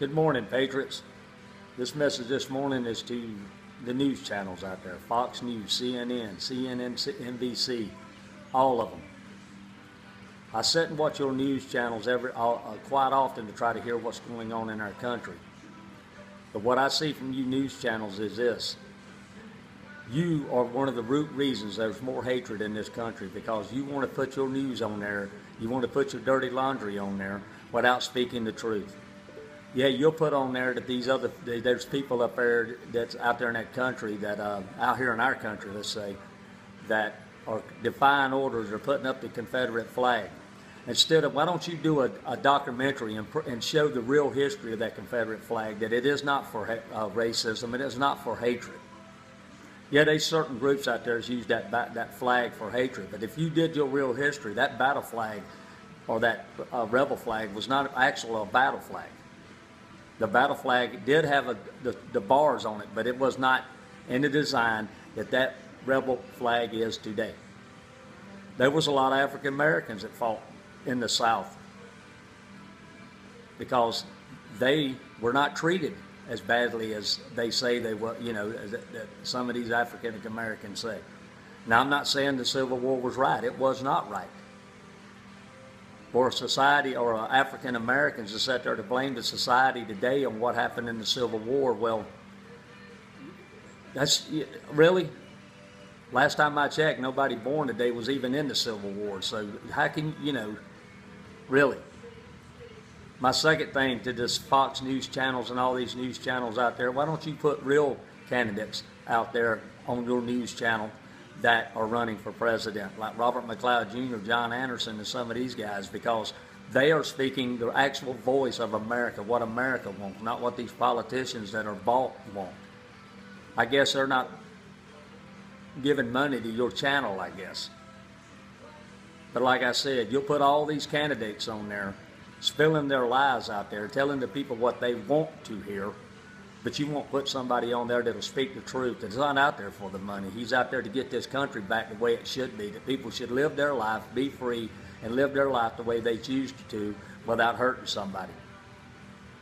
Good morning, Patriots. This message this morning is to the news channels out there, Fox News, CNN, NBC, all of them. I sit and watch your news channels quite often to try to hear what's going on in our country. But what I see from you news channels is this. You are one of the root reasons there's more hatred in this country, because you want to put your news on there, you want to put your dirty laundry on there without speaking the truth. Yeah, you'll put on there that there's people up there that's out there in that country that, out here in our country, let's say, that are defying orders or putting up the Confederate flag. Instead of, why don't you do a documentary and show the real history of that Confederate flag, that it is not for racism, it is not for hatred. Yeah, there's certain groups out there that use that flag for hatred, but if you did your real history, that battle flag or that rebel flag was not actually a battle flag. The battle flag did have the bars on it, but it was not in the design that rebel flag is today. There was a lot of African Americans that fought in the South because they were not treated as badly as they say they were, that some of these African Americans say. Now, I'm not saying the Civil War was right. It was not right. For a society or African Americans to sit there to blame the society today on what happened in the Civil War, well, that's really, last time I checked, nobody born today was even in the Civil War. So how can, really? My second thing to this Fox News channels and all these news channels out there, why don't you put real candidates out there on your news channel that are running for president, like Robert McLeod Jr., John Anderson, and some of these guys, because they are speaking the actual voice of America, what America wants, not what these politicians that are bought want. I guess they're not giving money to your channel, I guess. But like I said, you'll put all these candidates on there, spilling their lies out there, telling the people what they want to hear, but you won't put somebody on there that'll speak the truth, that's not out there for the money. He's out there to get this country back the way it should be, that people should live their life, be free, and live their life the way they choose to without hurting somebody.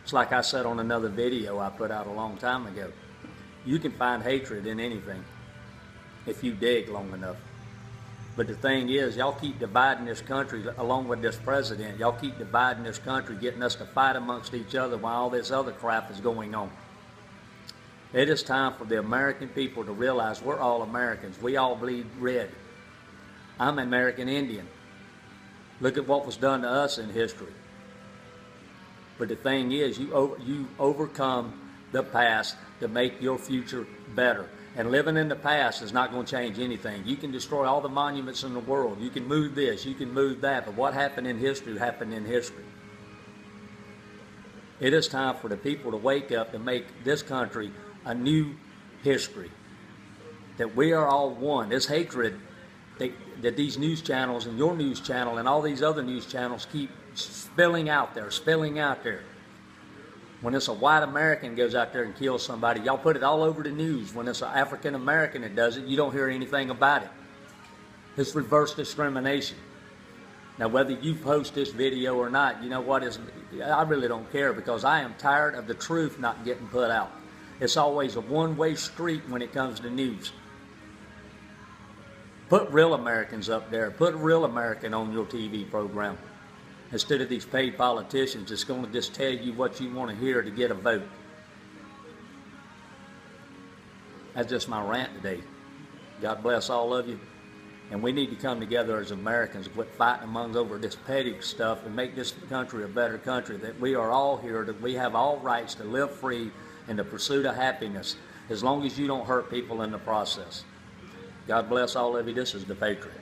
It's like I said on another video I put out a long time ago. You can find hatred in anything if you dig long enough. But the thing is, y'all keep dividing this country along with this president. Y'all keep dividing this country, getting us to fight amongst each other while all this other crap is going on. It is time for the American people to realize we're all Americans. We all bleed red. I'm an American Indian. Look at what was done to us in history. But the thing is, you overcome the past to make your future better. And living in the past is not going to change anything. You can destroy all the monuments in the world. You can move this, you can move that. But what happened in history happened in history. It is time for the people to wake up to make this country a new history. That we are all one. This hatred that these news channels and your news channel and all these other news channels keep spilling out there. When it's a white American goes out there and kills somebody, y'all put it all over the news. When it's an African American that does it, you don't hear anything about it. It's reverse discrimination. Now, whether you post this video or not, you know what? I really don't care, because I am tired of the truth not getting put out. It's always a one-way street when it comes to news. Put real Americans up there. Put a real American on your TV program, instead of these paid politicians that's going to just tell you what you want to hear to get a vote. That's just my rant today. God bless all of you. And we need to come together as Americans, quit fighting over this petty stuff, and make this country a better country, that we are all here, that we have all rights to live free in the pursuit of happiness, as long as you don't hurt people in the process. God bless all of you. This is the Patriot.